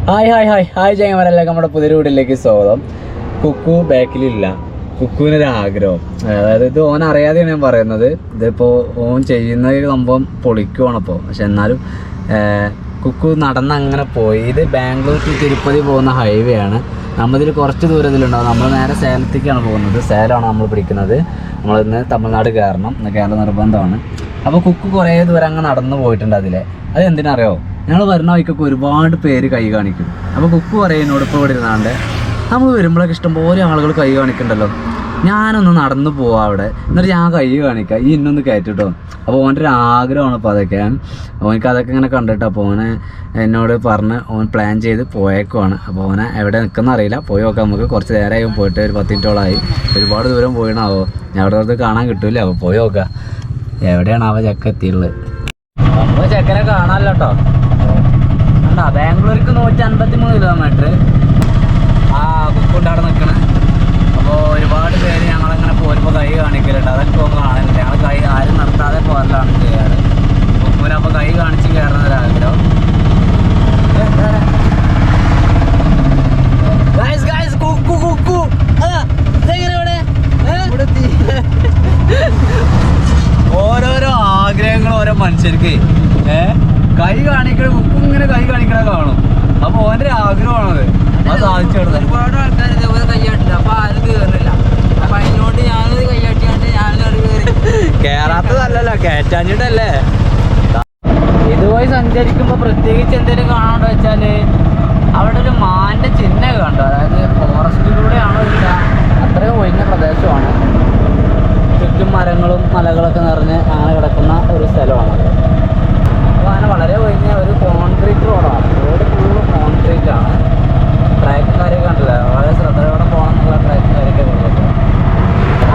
Hi ചങ്ങന്മാരെല്ലാം നമ്മുടെ പുതിയൊരു വീട്ടിലേക്ക് സ്വാഗതം. കുക്കു ബാക്കിലില്ല. കുക്കുവിനൊരു ആഗ്രഹം, അതായത് ഇത് ഓൻ അറിയാതെയാണ് ഞാൻ പറയുന്നത്. ഇതിപ്പോൾ ഓൻ ചെയ്യുന്ന സംഭവം പൊളിക്കുവാണിപ്പോൾ. പക്ഷെ എന്നാലും കുക്കു നടന്ന് അങ്ങനെ പോയി. ഇത് ബാംഗ്ലൂർ ടു തിരുപ്പതി പോകുന്ന ഹൈവേ ആണ്. നമ്മളിതിൽ കുറച്ച് ദൂരത്തിലുണ്ടാവും. നമ്മൾ നേരെ സേലത്തേക്കാണ് പോകുന്നത്. സേലമാണ് നമ്മൾ പിടിക്കുന്നത്. നമ്മളിന്ന് തമിഴ്നാട് കയറണം. ഇന്ന് കേരള നിർബന്ധമാണ്. അപ്പോൾ കുക്കു കുറേ ദൂരം അങ്ങ് നടന്നു പോയിട്ടുണ്ട്. അത് എന്തിനറിയോ, ഞങ്ങൾ വരുന്ന വഴിക്കൊക്കെ ഒരുപാട് പേര് കൈ കാണിക്കും. അപ്പോൾ കുക്കു പറയും എന്നോട് ഇപ്പോൾ ഇവിടെ ഇരുന്നാണ്ട്, നമ്മൾ വരുമ്പോഴൊക്കെ ഇഷ്ടംപോലെ ആളുകൾ കൈ കാണിക്കണ്ടല്ലോ, ഞാനൊന്ന് നടന്നു പോവാം അവിടെ, എന്നിട്ട് ഞാൻ കൈ കാണിക്കാം, ഈ ഇന്നൊന്ന് കയറ്റിട്ടോ. അപ്പോൾ ഓൻ്റെ ഒരു ആഗ്രഹമാണ് ഇപ്പോൾ അതൊക്കെ. ഓനക്ക് അതൊക്കെ ഇങ്ങനെ കണ്ടിട്ട് അപ്പോൾ ഓനെ എന്നോട് പറഞ്ഞ് ഓൻ പ്ലാൻ ചെയ്ത് പോയേക്കുവാണ്. അപ്പോൾ ഓനെ എവിടെ നിൽക്കുന്ന അറിയില്ല, പോയി നോക്കാം. നമുക്ക് കുറച്ച് നേരമായി പോയിട്ട് ഒരു 10 മിനിറ്റോളമായി. ഒരുപാട് ദൂരം പോയിണാവോ, ഞാൻ അവിടെ അടുത്ത് കാണാൻ കിട്ടില്ല. അപ്പോൾ പോയി നോക്കാം എവിടെയാണ് അവ ചെക്ക എത്തിയുള്ളത്. അപ്പോൾ ചെക്കനെ കാണാമല്ലോ കേട്ടോ. എന്താ ബാംഗ്ലൂർക്ക് 153 കിലോമീറ്റർ. കുക്കുണ്ട് അവിടെ നിൽക്കണേ. അപ്പോൾ ഒരുപാട് പേര് ഞങ്ങളങ്ങനെ പോരുമ്പോൾ കൈ കാണിക്കലുണ്ട്. അതൊക്കെ ഒന്ന് കാണലുണ്ട്. ഞങ്ങൾ കൈ ആരും നിർത്താതെ പോരലാണ് ചെയ്യാറ്. കുക്കുവിനപ്പോൾ കൈ കാണിച്ച് കയറുന്നൊരാഗ്രഹം. ഓരോരോ ആഗ്രഹങ്ങൾ ഓരോ മനുഷ്യർക്ക് കൈ കാണിക്കണ, കുക്കും ഇങ്ങനെ കൈ കാണിക്കണ കാണും. അപ്പൊ ഓൻ്റെ ആഗ്രഹമാണത്. അത് സാധിച്ചു കൊടുത്തത്. ഒരുപാട് ആൾക്കാർ ഇതേപോലെ കൈയാട്ടില്ല. അപ്പൊ ആരും കയറില്ല. അപ്പൊ അതിനോട് ഞാനത് കൈയാട്ടിയാണ്ട് ഞാനത് കയറി. കേറാത്തതല്ലല്ലോ, കയറ്റാഞ്ഞിട്ടല്ലേ. ഇതുവഴി സഞ്ചരിക്കുമ്പോൾ പ്രത്യേകിച്ച് എന്തെങ്കിലും കാണാണ്ട് വെച്ചാല് അവിടെ ഒരു മാൻ്റെ ചിഹ്നം കണ്ടു. അതായത് ഫോറസ്റ്റിലൂടെയാണോ ഇല്ല, അത്രയും ഒഴിഞ്ഞ പ്രദേശമാണ്. ചുറ്റും മരങ്ങളും മലകളൊക്കെ നിറഞ്ഞ് അങ്ങനെ കിടക്കുന്ന ഒരു സ്ഥലമാണ്. അപ്പോൾ അങ്ങനെ വളരെ ഒഴിഞ്ഞ ഒരു കോൺക്രീറ്റ് റോഡാണ്. റോഡ് ഫുള്ള് കോൺക്രീറ്റ് ആണ്. ട്രാക്കും കാര്യമൊക്കെ കണ്ടില്ല. വളരെ ശ്രദ്ധയോടെ പോകണം എന്നുള്ള ട്രാക്കും കാര്യമൊക്കെ ഉള്ളത്.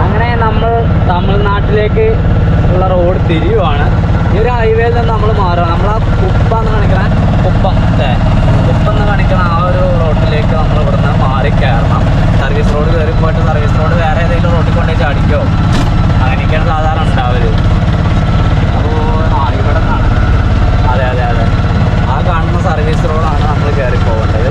അങ്ങനെ നമ്മൾ തമിഴ്നാട്ടിലേക്ക് ഉള്ള റോഡ് തിരിയുവാണ്. ഈ ഒരു ഹൈവേയിൽ നിന്ന് നമ്മൾ മാറുകയാണ്. നമ്മൾ ആ കുപ്പം എന്ന് കാണിക്കണ കുപ്പം എന്ന് കാണിക്കണ ആ ഒരു റോഡിലേക്ക് നമ്മൾ ഇവിടുന്ന് മാറി കയറണം. സർവീസ് റോഡ് കയറി പോയിട്ട് സർവീസ് റോഡ് വേറെ ഏതെങ്കിലും റോഡിൽ കൊണ്ടുപോയി ചാടിക്കോ, അങ്ങനെയൊക്കെയാണ് സാധാരണ ഉണ്ടാവല്. അപ്പോൾ ഇവിടെ നിന്നാണ്, അതെ ആ കാണുന്ന സർവീസ് റോഡാണ് നമ്മൾ കയറി പോകേണ്ടത്.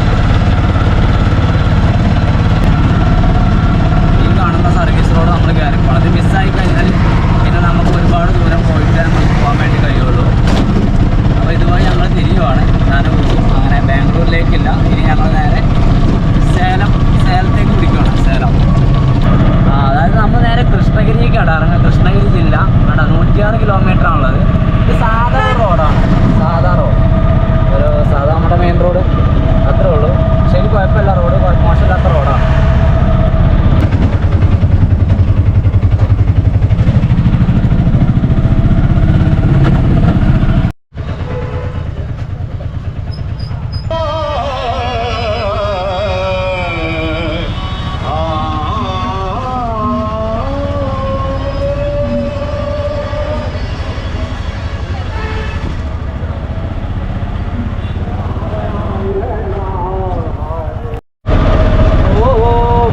ഈ കാണുന്ന സർവീസ് റോഡ് നമ്മൾ കയറി പോകണം. അത് മിസ്സായി കഴിഞ്ഞാൽ പിന്നെ നമുക്ക് ഒരുപാട് ദൂരം പോയിട്ട് നമുക്ക് പോകാൻ വേണ്ടി കഴിയുള്ളൂ. അപ്പോൾ ഇതുവഴി ഞങ്ങൾ തിരിയുവാണ്. ഞാനും അങ്ങനെ ബാംഗ്ലൂരിലേക്കില്ല, ഇനി ഞങ്ങൾ നേരെ സേലത്തേക്ക് പിടിക്കുകയാണ്. സേലം അതായത് നമ്മൾ നേരെ കൃഷ്ണഗിരിക്കാണ് ഇറങ്ങുക. കൃഷ്ണഗിരി ജില്ല വേണ്ട 106 കിലോമീറ്റർ ആണുള്ളത്. ഇത് സാധാ റോഡാണ്. സാധാ റോഡ്, ഒരു സാധാ നമ്മുടെ മെയിൻ റോഡ് അത്രേ ഉള്ളൂ. ശരി, കുഴപ്പമില്ല. റോഡ് മോശമില്ലാത്ത റോഡാണ്.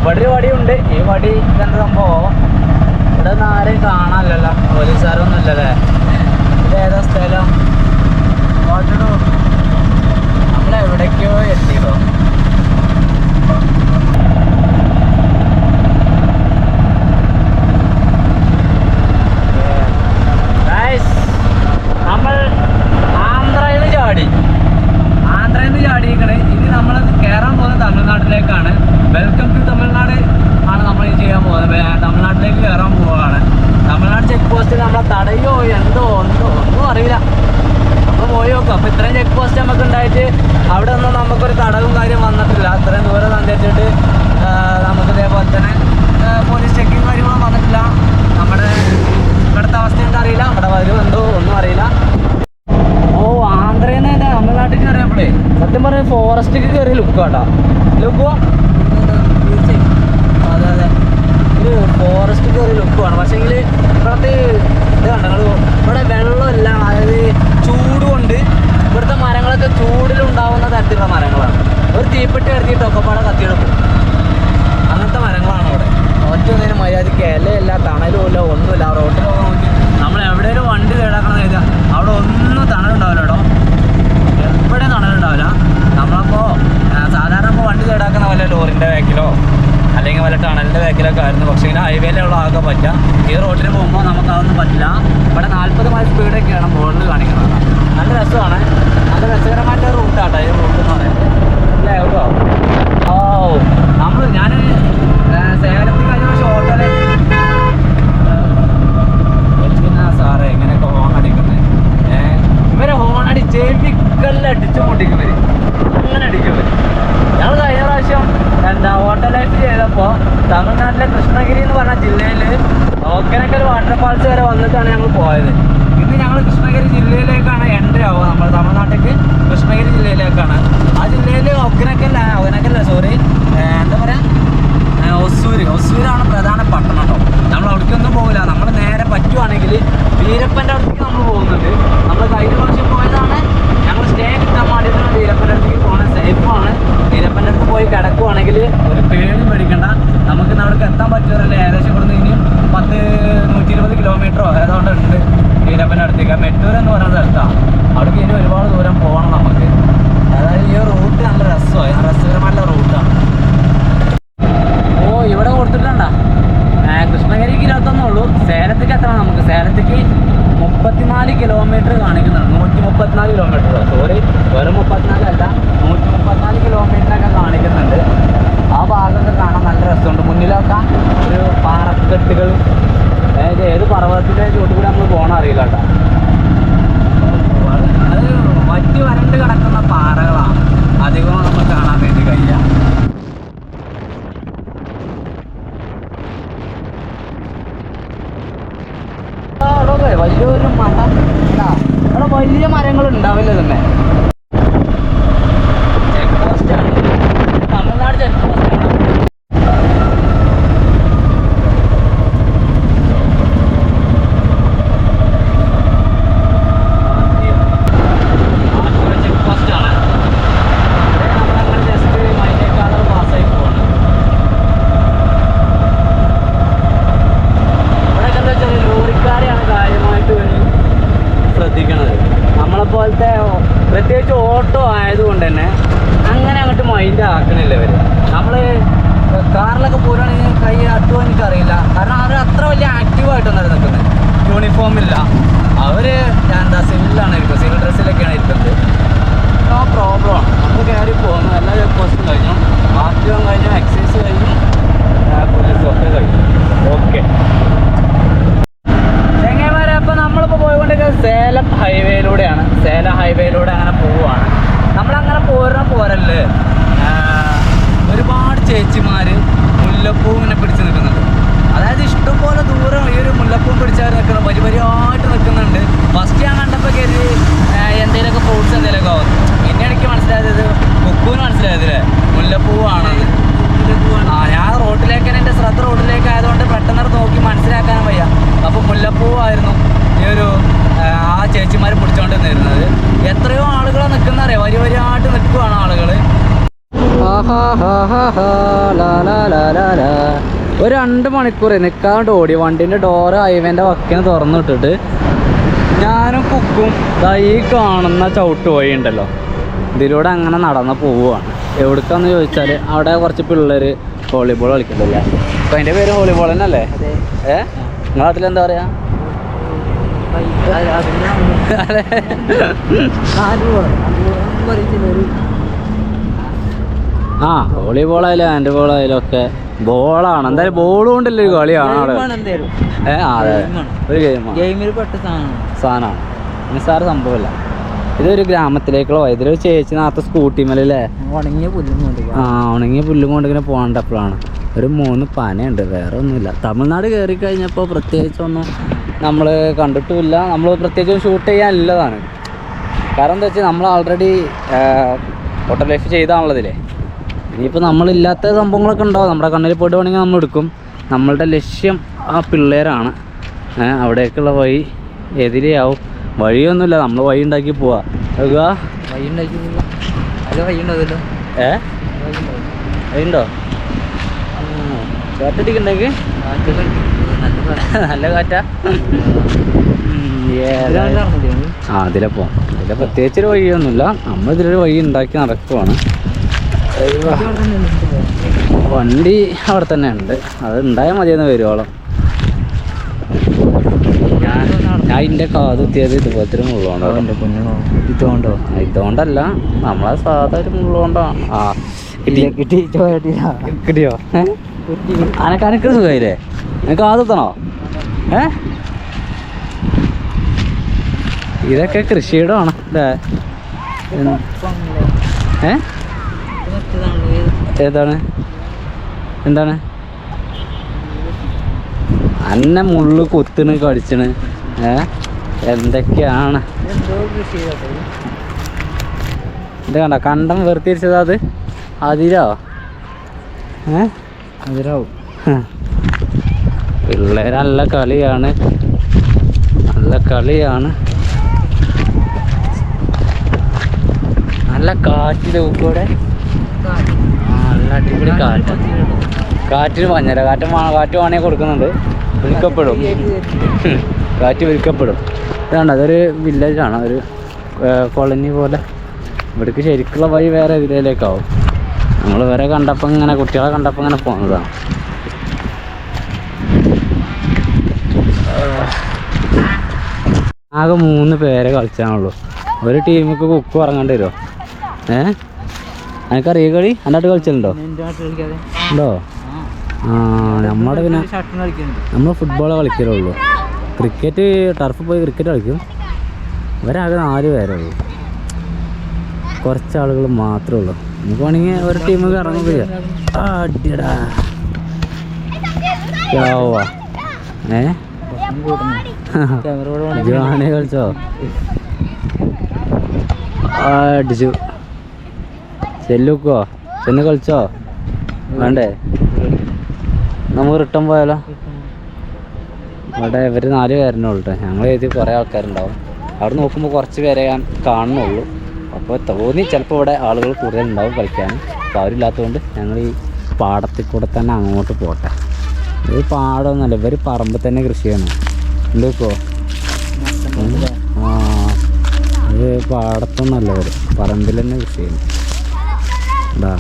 ഇവിടെ ഒരു വടിയുണ്ട്. ഈ വടി ഇതെന്താ സംഭവം? ഇവിടെ ഒന്നും ആരെയും കാണാനില്ലല്ലോ, പോലീസുകാരൊന്നും ഇല്ലല്ലേ. ഇത് ഏതാ സ്ഥലം? നമ്മളെവിടേക്കോ എത്തിയതോ. നമ്മൾ ആന്ധ്രയിൽ നിന്ന് ചാടിയിരിക്കണേ. ഇനി നമ്മൾ കയറാൻ പോകുന്നത് തമിഴ്നാട്ടിലേക്കാണ്. വെൽക്കം ടു തമിഴ്നാട് ആണ് നമ്മൾ ചെയ്യാൻ പോകുന്നത്. തമിഴ്നാട്ടിലേക്ക് കയറാൻ പോവുകയാണ്. തമിഴ്നാട് ചെക്ക് പോസ്റ്റിൽ നമ്മളെ തടയോ ഒന്നും അറിയില്ല. നമ്മൾ പോയി നോക്കാം. അപ്പോൾ ഇത്രയും ചെക്ക് പോസ്റ്റ് നമുക്ക് ഉണ്ടായിട്ട് അവിടെ ഒന്നും നമുക്കൊരു തടവും കാര്യം വന്നിട്ടില്ല. അത്രയും ദൂരം സഞ്ചരിച്ചിട്ട് നമുക്ക് ഇതേപോലെ തന്നെ പോലീസ് ചെക്കിങ് കാര്യങ്ങളും വന്നിട്ടില്ല. നമ്മുടെ ഇവിടുത്തെ അവസ്ഥ എന്താ അറിയില്ല, അവിടെ വരുമെന്തോ ഒന്നും അറിയില്ല. ആന്ധ്രയിൽ നിന്ന് തമിഴ്നാട്ടിലേക്ക് കയറിയപ്പോഴേ സത്യം പറഞ്ഞാൽ ഫോറസ്റ്റിലേക്ക് കയറിയ ലുക്കാട്ടാ. ലുക്കോ അതെ ഒരു ഫോറസ്റ്റ് കയറിയ ലുക്കുമാണ്. പക്ഷേങ്കിൽ ഇവിടുത്തെ ഇത് കണ്ടങ്ങൾ ഇവിടെ വെള്ളമില്ല. അതായത് ചൂട് കൊണ്ട് ഇവിടുത്തെ മരങ്ങളൊക്കെ ചൂടിലുണ്ടാവുന്ന തരത്തിലുള്ള മരങ്ങളാണ്. ഒരു തീപ്പെട്ടി കരുതിയിട്ട് ഒക്കെപ്പാടെ കത്തിയെടുക്കും. അങ്ങനത്തെ മരങ്ങളാണ് അവിടെ. ഒറ്റൊന്നിനും മര്യാദയ്ക്ക് ഇലയില്ല, തണലുമില്ല, ഒന്നുമില്ല. റോട്ടിൽ നോക്കി നമ്മൾ എവിടെയെങ്കിലും വണ്ടി കേടാക്കണം എന്ന് വെച്ചാൽ അവിടെ ഒന്നും തണലുണ്ടാവില്ല കേട്ടോ. എവിടെ തണലുണ്ടാവില്ല. നമ്മളപ്പോൾ എൻ്റെ ബാക്കിലൊക്കെ ആയിരുന്നു. പക്ഷേ ഇങ്ങനെ ഹൈവേയിലുള്ള ആകെ പറ്റുക. ഈ റോഡിൽ പോകുമ്പോൾ നമുക്ക് അതൊന്നും പറ്റില്ല. ഇവിടെ 40 മൈൽ സ്പീഡൊക്കെയാണ് ബോർഡിൽ കാണിക്കുന്നത്. നല്ല രസമാണ്, നല്ല രസകരമായിട്ട് റൂട്ടാട്ടോ ഈ റൂട്ട് എന്ന് പറയുന്നത് അല്ലേ കേട്ടോ. ഓ ഞാൻ സേലത്തിൽ കഴിഞ്ഞ പക്ഷേ ഓട്ടോയിൽ സാറേ എങ്ങനെയൊക്കെ ഹോൺ അടിക്കുന്നത്. ഇവരെ ഹോൺ അടിച്ച് അടിച്ചു പൊട്ടിക്കും വരും, അങ്ങനെ അടിക്കും വരും. ഞങ്ങൾ കഴിഞ്ഞ പ്രാവശ്യം വാട്ടർ ലൈഫ് ചെയ്തപ്പോൾ തമിഴ്നാട്ടിലെ കൃഷ്ണഗിരി എന്ന് പറഞ്ഞ ജില്ലയിൽ ഓക്കനക്കൽ വാട്ടർഫാൾസ് വരെ വന്നിട്ടാണ് ഞങ്ങൾ പോയത്. ഇന്ന് ഞങ്ങൾ കൃഷ്ണഗിരി ജില്ലയിലേക്കാണ് എൻട്രി ആവുക. നമ്മൾ തമിഴ്നാട്ടിലേക്ക് കൃഷ്ണഗിരി ജില്ലയിലേക്കാണ്. ആ ജില്ലയിൽ ഒക്കനക്കല്ല സോറി എന്താ പറയുക, ഒസൂരാണ് പ്രധാന പട്ടണം കേട്ടോ. നമ്മൾ അവിടേക്കൊന്നും പോകില്ല. നമ്മൾ നേരെ പറ്റുവാണെങ്കിൽ വീരപ്പൻ്റെ അടുത്തേക്ക് നമ്മൾ പോകുന്നുണ്ട്. നമ്മൾ കഴിഞ്ഞ പ്രാവശ്യം പോയതാണ്. ഞങ്ങൾ സ്റ്റേ കിട്ടാൻ വേണ്ടിയിട്ടാണ് വീരപ്പൻ്റെ അടുത്തേക്ക് പോകുന്നത്. സേഫാണ്. വീരപ്പൻ്റെ അടുത്ത് പോയി കിടക്കുവാണെങ്കിൽ ഒരു പേടി പേടിക്കണ്ട. നമുക്ക് അവിടേക്ക് എത്താൻ പറ്റുമല്ലേ. ഏകദേശം ഇവിടുന്ന് ഇനിയും 120 കിലോമീറ്ററോ ഏതാണ്ട് ഉണ്ട് വീരപ്പൻ്റെ അടുത്തേക്ക്. മെട്ടൂർ എന്ന് പറയുന്ന സ്ഥലത്താണ്. അവിടേക്ക് ഇനി ഒരുപാട് ദൂരം പോകണം നമുക്ക്. അതായത് ഈ റൂട്ട് നല്ല രസമാണ്, രസകരമായിട്ടുള്ള റൂട്ടാണ്. ഓ ഇവിടെ കൊടുത്തിട്ടുണ്ട കൃഷ്ണഗിരിക്ക് 21 ഉള്ളൂ. സേലത്തേക്ക് എത്തണം നമുക്ക്. സേലത്തേക്ക് 34 കിലോമീറ്റർ കാണിക്കുന്നുണ്ട്. 134 കിലോമീറ്റർ, സോറി വെറും 34 അല്ല, 134 കിലോമീറ്ററൊക്കെ കാണിക്കുന്നുണ്ട്. ആ ഭാഗമൊക്കെ കാണാൻ നല്ല രസമുണ്ട്. മുന്നിലൊക്കെ ഒരു പാറക്കെട്ടുകൾ, ഏത് പർവ്വതത്തിൻ്റെ ചുവട്ടിൽ കൂടെ നമ്മൾ പോകണം അറിയില്ല കേട്ടോ. അത് വറ്റി വരണ്ട് കിടക്കുന്ന പാറകളാണ് അധികവും നമുക്ക് കാണാൻ വേണ്ടി കഴിയുക. വലിയൊരു മരം, അവിടെ വലിയ മരങ്ങൾ ഉണ്ടാവില്ല തന്നെ. ചെക്ക് പോസ്റ്റാണ്, തമിഴ്നാട് ചെക്ക് പോസ്റ്റാണ്. ചെക്ക് പോസ്റ്റാണ്. നമ്മളങ്ങനെ ജസ്റ്റ് മൈനേക്കാളർ പാസ്സായി പോവാണ്. ഇവിടെയൊക്കെ എന്താ വെച്ചാൽ ലോറിക്കാരെയാണ് കാര്യമായിട്ട് ശ്രദ്ധിക്കണത്. നമ്മളെപ്പോലത്തെ പ്രത്യേകിച്ച് ഓട്ടോ ആയതുകൊണ്ട് തന്നെ അങ്ങനെ അങ്ങോട്ട് മൈൻഡ് ആക്കണില്ല ഇവർ. നമ്മൾ കാറിലൊക്കെ പോരുവാണെങ്കിൽ കൈ അട്ടുമോ എനിക്കറിയില്ല. കാരണം അവർ അത്ര വലിയ ആക്റ്റീവായിട്ടൊന്നും നിൽക്കുന്നത്. യൂണിഫോമില്ല, അവർ എന്താ സിവിലാണ് ഇരിക്കുന്നത്, സിവിൽ ഡ്രസ്സിലൊക്കെയാണ് ഇരിക്കുന്നത്. നോ പ്രോബ്ലമാണ്. നമ്മൾ കയറി പോകുന്നു. എല്ലാ ചെക്ക് പോസ്റ്റും കഴിഞ്ഞു, ആർട്ടിയും കഴിഞ്ഞു, എക്സൈസ് കഴിഞ്ഞു, പോലീസും ഒക്കെ കഴിഞ്ഞു. ഓക്കെ ചെങ്ങന്മാരെ, അപ്പോൾ നമ്മളിപ്പോൾ പോയിക്കൊണ്ടിരിക്കുന്നത് സേലം ഹൈവേയിലൂടെയാണ്. സേലം ഹൈവേയിലൂടെ അങ്ങനെ പോവുകയാണ്. നമ്മളങ്ങനെ പോരല്ലേ, ഒരുപാട് ചേച്ചിമാർ മുല്ലപ്പൂവിനെ പിടിച്ച് നിൽക്കുന്നുണ്ട്. അതായത് ഇഷ്ടംപോലെ ദൂരം ഈ ഒരു മുല്ലപ്പൂവ് പിടിച്ചാൽ നിൽക്കുന്നത്, വരിയായിട്ട് നിൽക്കുന്നുണ്ട്. ഫസ്റ്റ് ഞാൻ കണ്ടപ്പോൾ കയറി എന്തെങ്കിലുമൊക്കെ ഫ്രൂട്ട്സ് എന്തെങ്കിലുമൊക്കെ ആവും. പിന്നെ എനിക്ക് മനസ്സിലായത് ഇത് കുക്കൂന് മനസ്സിലായതില്ലേ മുല്ലപ്പൂവാണത്. ഞാൻ റോഡിലേക്ക് തന്നെ, എൻ്റെ ശ്രദ്ധ റോഡിലേക്ക് ആയതുകൊണ്ട് പെട്ടെന്ന് നോക്കി മനസ്സിലാക്കാനും വയ്യ. അപ്പോൾ മുല്ലപ്പൂവായിരുന്നു ഈ ഒരു ആ ചേച്ചിമാർ പിടിച്ചോണ്ട് നിന്നിരുന്നത്. എത്രയോ ആളുകൾ നിൽക്കുന്നറിയാം, വരിയായിട്ട് നിൽക്കുവാണ് ആളുകൾ. ഒരു 2 മണിക്കൂർ നിൽക്കാണ്ട് ഓടി. വണ്ടീൻ്റെ ഡോറ് ഹൈവേൻ്റെ വക്കിന് തുറന്നിട്ടിട്ട് ഞാനും കുക്കും ഈ കാണുന്ന ചവിട്ട് വഴി ഉണ്ടല്ലോ, ഇതിലൂടെ അങ്ങനെ നടന്ന് പോവുകയാണ്. എവിടേക്കാന്ന് ചോദിച്ചാൽ അവിടെ കുറച്ച് പിള്ളേർ വോളിബോൾ കളിക്കുന്നുണ്ടല്ലേ. അപ്പോൾ അതിൻ്റെ പേര് വോളിബോൾ തന്നെ അല്ലേ? നിങ്ങളെ നാട്ടിലെന്താ പറയുക? ആ വോളിബോളായാലും ഹാൻഡ് ബോളായാലും ഒക്കെ ബോളാണ്. എന്തായാലും ബോൾ കൊണ്ടല്ലേ ഒരു കളിയാണ് അവിടെ. അതെ, ഒരു ഗെയിമിൽ പെട്ട സാധനമാണ്, നിസ്സാര സംഭവമല്ല. ഇതൊരു ഗ്രാമത്തിലേക്കുള്ള വഴി. ഇതിലൊരു ചേച്ചി നേരത്തെ സ്കൂട്ടിമേലല്ലേ ഉണങ്ങിയ പുല്ലും കൊണ്ട് ഇങ്ങനെ പോകേണ്ടപ്പോഴാണ് ഒരു 3 പനയുണ്ട്, വേറെ ഒന്നുമില്ല. തമിഴ്നാട് കയറി കഴിഞ്ഞപ്പോൾ പ്രത്യേകിച്ചൊന്നും നമ്മൾ കണ്ടിട്ടുമില്ല. നമ്മൾ പ്രത്യേകിച്ചും ഷൂട്ട് ചെയ്യാനില്ലതാണ്. കാരണം എന്താ വെച്ചാൽ നമ്മൾ ആൾറെഡി ഫോട്ടോ ലൈഫ് ചെയ്താണുള്ളതില്ലേ. ഇനിയിപ്പോൾ നമ്മളില്ലാത്ത സംഭവങ്ങളൊക്കെ ഉണ്ടാവും. നമ്മുടെ കണ്ണിൽ പോയിട്ട് വേണമെങ്കിൽ നമ്മൾ എടുക്കും. നമ്മളുടെ ലക്ഷ്യം ആ പിള്ളേരാണ്. അവിടേക്കുള്ള വഴി എതിരെയാവും. വഴിയൊന്നുമില്ല, നമ്മൾ വഴി ഉണ്ടാക്കി പോവാ. വഴിയുണ്ടോ? കാറ്റടിക്കണ്ടെങ്കിൽ നല്ല കാറ്റാ. അതിലെ പോവാം. ഇതിലെ പ്രത്യേകിച്ചൊരു വഴിയൊന്നുമില്ല. നമ്മളിതിലൊരു വഴി ഉണ്ടാക്കി നടക്കുവാണ്. വണ്ടി അവിടെ തന്നെ ഉണ്ട്, അത് ഉണ്ടായാൽ മതിയെന്ന് വരുവോളം. ഞാൻ ഇതിൻ്റെ കാതുത്തിയത് ഇതുപോലത്തെ ഒരു മുള്ളുകൊണ്ടോ. ഇതുകൊണ്ടല്ല, നമ്മളെ സാധാ ഒരു മുള്ളുകൊണ്ടോ. ആ കിട്ടിയോ? അനക്ക് സുഖമായില്ലേ? എനിക്ക് കാതെത്തണോ? ഇതൊക്കെ കൃഷിയുടെ ആണ് അല്ലേ? ഏതാണ്? എന്താണ്? അന്നെ മുള്ളു കുത്തിന് കടിച്ചണ്. എന്തൊക്കെയാണ് ഇത് കണ്ട? കണ്ടം വേർതിരിച്ചത് അത് അതിരാവോ? അതിരാവും. പിള്ളേർ നല്ല കളിയാണ്, നല്ല കളിയാണ്. നല്ല കാറ്റിൽ കൂടെ നല്ല അടിപൊളി കാറ്റ്. കാറ്റിന് മഞ്ഞര കാറ്റ് വേണമെങ്കിൽ കൊടുക്കുന്നുണ്ട്. വിൽക്കപ്പെടും, കാറ്റ് വിൽക്കപ്പെടും. ഇതാണ്, അതൊരു വില്ലേജാണ്, ഒരു കോളനി പോലെ. ഇവിടേക്ക് ശരിക്കുള്ള വഴി വേറെ ഇതിലേക്കാവും. നമ്മൾ വേറെ കണ്ടപ്പോൾ ഇങ്ങനെ കുട്ടികളെ കണ്ടപ്പോൾ ഇങ്ങനെ പോകുന്നതാണ്. ആകെ 3 പേരെ കളിച്ചാണുള്ളൂ. ഒരു ടീമിക്ക് കുക്ക് ഇറങ്ങേണ്ടി വരുമോ? എനിക്കറിയ കളി എൻ്റെ നാട്ടിൽ കളിച്ചിട്ടുണ്ടോ? ഉണ്ടോ? നമ്മുടെ പിന്നെ നമ്മൾ ഫുട്ബോളേ കളിക്കലുള്ളൂ. ക്രിക്കറ്റ് ടർഫ് പോയി ക്രിക്കറ്റ് കളിക്കും. ഇവരാകെ 4 പേരേ ഉള്ളൂ, കുറച്ച് ആളുകൾ മാത്രമേ ഉള്ളൂ. നമുക്ക് വേണമെങ്കിൽ ഒരു ടീമൊക്കെ ഇറങ്ങുക. അടിയടാ ജോണി കളിച്ചോ? അടിച്ചു. ചെല്ലുക്കോ? ചെന്ന് കളിച്ചോ? വേണ്ടേ? നമുക്ക് റിട്ടേൺ പോയാലോ? ഇവിടെ ഇവർ 4 പേരനെ ഉള്ളൂ. ഞങ്ങൾ എഴുതി കുറേ ആൾക്കാരുണ്ടാവും. അവിടെ നോക്കുമ്പോൾ കുറച്ച് പേരെ ഞാൻ കാണുന്നുള്ളൂ. അപ്പോൾ തോന്നി ചിലപ്പോൾ ഇവിടെ ആളുകൾ കൂടുതലുണ്ടാവും കളിക്കാൻ. അപ്പോൾ അവരില്ലാത്തതുകൊണ്ട് ഞങ്ങൾ ഈ പാടത്തിൽ കൂടെ തന്നെ അങ്ങോട്ട് പോട്ടെ. ഇത് പാടമൊന്നുമല്ല, ഇവർ പറമ്പിൽ തന്നെ കൃഷി ചെയ്യണം. എന്തൊക്കെയോ അത് പാടത്തൊന്നുമല്ല, ഇവർ പറമ്പിൽ തന്നെ കൃഷി ചെയ്യണം. എന്താ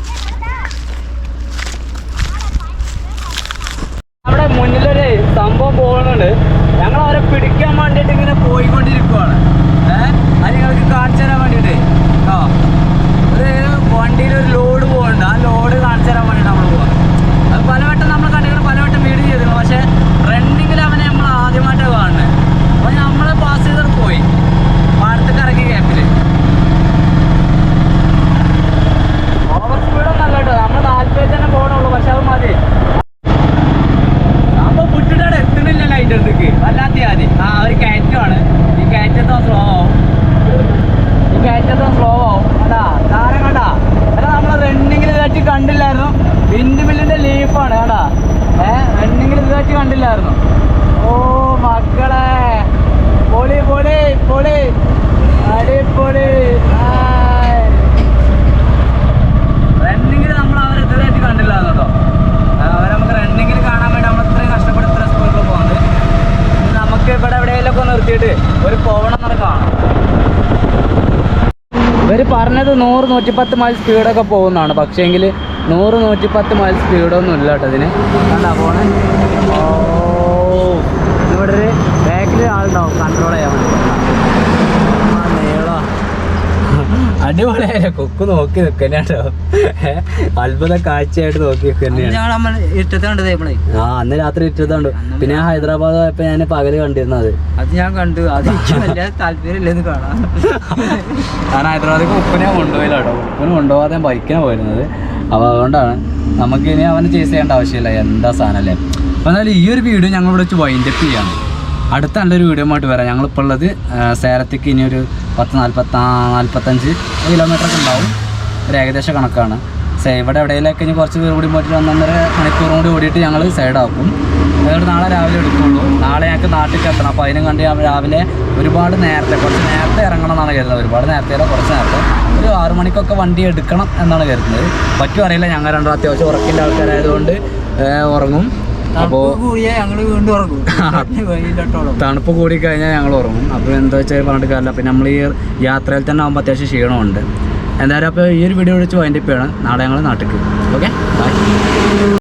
അവിടെ മുന്നിലൊരു സംഭവം പോകുന്നുണ്ട്. ഞങ്ങൾ അവരെ പിടിക്കാൻ വേണ്ടിയിട്ട് ഇങ്ങനെ പോയിക്കൊണ്ടിരിക്കുവാണ്. അത് ഞങ്ങൾക്ക് കാണിച്ചു തരാൻ വേണ്ടിയിട്ട്. ഒരു വണ്ടിയിലൊരു ലോഡ് പോകുന്നുണ്ട്. ആ ലോഡ് കാണിച്ചു തരാൻ വേണ്ടിയിട്ട് നമ്മൾ പോകാം. അത് പലവട്ടം നമ്മൾ കണ്ടിട്ട് പലവട്ടം വീഡിയോ ചെയ്തിരുന്നു. പക്ഷേ റണ്ണിങ്ങിൽ അവനെ നമ്മൾ ആദ്യമായിട്ടാണ് കാണുന്നത്. അപ്പോൾ നമ്മൾ പാസ് ചെയ്തിട്ട് പോയി പാടത്തേക്ക് ഇറങ്ങിയ ഗ്യാപ്പിൽ. ഓവർ സ്പീഡൊന്നും അല്ല കേട്ടോ, നമ്മൾ 40 തന്നെ പോകണുള്ളൂ. പക്ഷെ അത് മതി. അപ്പോൾ വിട്ടിട്ടാണ് എത്തുന്നില്ലല്ലോ അതിൻ്റെ അടുത്തേക്ക്. വല്ലാത്ത ആദ്യം ഒരു കയറ്റമാണ്. ഈ കയറ്റത്തോ സ്ലോ ആവും, കണ്ടാ താരം കണ്ടാ? അല്ല, നമ്മൾ റണ്ണിങ്ങിൽ ഇതായിട്ട് കണ്ടില്ലായിരുന്നു. വിൻഡ് മില്ലിൻ്റെ ലീഫാണ് കേട്ടാ. റണ്ണിങ്ങിൽ ഇതായിട്ട് കണ്ടില്ലായിരുന്നു. ഓ മക്കളെ, പൊളി പൊളി പൊളി, അടിപൊളി. റണ്ണിങ്ങിൽ നമ്മൾ അവരെ ഇതുവരെയായിട്ട് കണ്ടില്ലായിരുന്നു കേട്ടോ. അവരെ നമുക്ക് റണ്ണിങ്ങിൽ കാണാൻ വേണ്ടി നമ്മൾ ഇത്രയും കഷ്ടപ്പെട്ട് ഇത്ര സ്കൂളിൽ പോകുന്നത്. നമുക്ക് ഇവിടെ എവിടെയെങ്കിലൊക്കെ നിർത്തിയിട്ട് ഒരു കോവണം എന്ന് കാണാം. ഇവർ പറഞ്ഞത് 100-110 മൈൽ സ്പീഡൊക്കെ പോകുന്നതാണ്. പക്ഷേങ്കിൽ 100-110 മൈൽ സ്പീഡൊന്നും ഇല്ല കേട്ടോ ഇതിന്. കണ്ടാ പോണേ? ഓ, ഇവിടെ ഒരു ബാക്കിൽ ആളുണ്ടാവും കൺട്രോൾ ചെയ്യാൻ വേണ്ടി. നീളോ അടിപൊളിയായില്ലേ? കൊക്ക് നോക്കി നിൽക്കുന്ന കേട്ടോ. അത്ഭുത കാഴ്ചയായിട്ട് നോക്കി നിൽക്കുന്നതാണ്. അന്ന് രാത്രി ഇട്ടതുണ്ട്. പിന്നെ ഹൈദരാബാദ് പോയപ്പോൾ ഞാൻ പകല് കണ്ടിരുന്നത്. അത് ഞാൻ കണ്ടു. അത് താല്പര്യമില്ലെന്ന് കാണാം. ഞാൻ ഹൈദരാബാദിലേക്ക് ഉപ്പിനെ കൊണ്ടുപോയില്ല കേട്ടോ. ഉപ്പിന് കൊണ്ടുപോകാതെ ബൈക്കിനെ പോയിരുന്നത്. അപ്പോൾ അതുകൊണ്ടാണ് നമുക്കിനി അവനെ ചേസ് ചെയ്യേണ്ട ആവശ്യമില്ല. എന്താ സാധനമല്ലേ? അപ്പോൾ എന്നാലും ഈ ഒരു വീഡിയോ ഞങ്ങളിവിടെ വെച്ച് വൈൻഡപ്പ് ചെയ്യാണ്. അടുത്ത നല്ലൊരു വീഡിയോ ആയിട്ട് വരാം. ഞങ്ങളിപ്പോൾ ഉള്ളത് സേലത്തേക്ക് ഇനി ഒരു 45 കിലോമീറ്ററൊക്കെ ഉണ്ടാവും. ഒരു ഏകദേശ കണക്കാണ്. ഇവിടെ എവിടെയെങ്കിലൊക്കെ ഇനി കുറച്ച് പേർ കൂടി പോയിട്ട് 1.5 മണിക്കൂറും കൂടി ഓടിയിട്ട് ഞങ്ങൾ സൈഡാക്കും. അതുകൊണ്ട് നാളെ രാവിലെ എടുക്കുള്ളൂ. നാളെ ഞങ്ങൾക്ക് നാട്ടിലേക്ക് എത്തണം. അപ്പോൾ അതിനും കണ്ട് രാവിലെ ഒരുപാട് കുറച്ച് നേരത്തെ ഇറങ്ങണം എന്നാണ് കരുതുന്നത്. ഒരുപാട് നേരത്തെ അല്ല, കുറച്ച് നേരത്തെ ഒരു 6 മണിക്കൊക്കെ വണ്ടി എടുക്കണം എന്നാണ് കരുതുന്നത്. പറ്റും അറിയില്ല. ഞങ്ങൾ രണ്ടും അത്യാവശ്യം ഉറക്കിൻ്റെ ആൾക്കാരായതുകൊണ്ട് ഉറങ്ങും. അപ്പോൾ ഞങ്ങൾ വീണ്ടും ഉറങ്ങും. തണുപ്പ് കൂടിക്കഴിഞ്ഞാൽ ഞങ്ങൾ ഉറങ്ങും. അപ്പോൾ എന്താ വെച്ചാൽ പറഞ്ഞിട്ട് കാര്യമില്ല. പിന്നെ നമ്മൾ ഈ യാത്രയിൽ തന്നെ ആകുമ്പോൾ അത്യാവശ്യം ക്ഷീണമുണ്ട്. എന്തായാലും അപ്പോൾ ഈ ഒരു വീഡിയോ വിളിച്ച് വൈൻഡപ്പ് ചെയ്യണം. നാളെ ഞങ്ങൾ നാട്ടിലേക്ക്. Okay bye.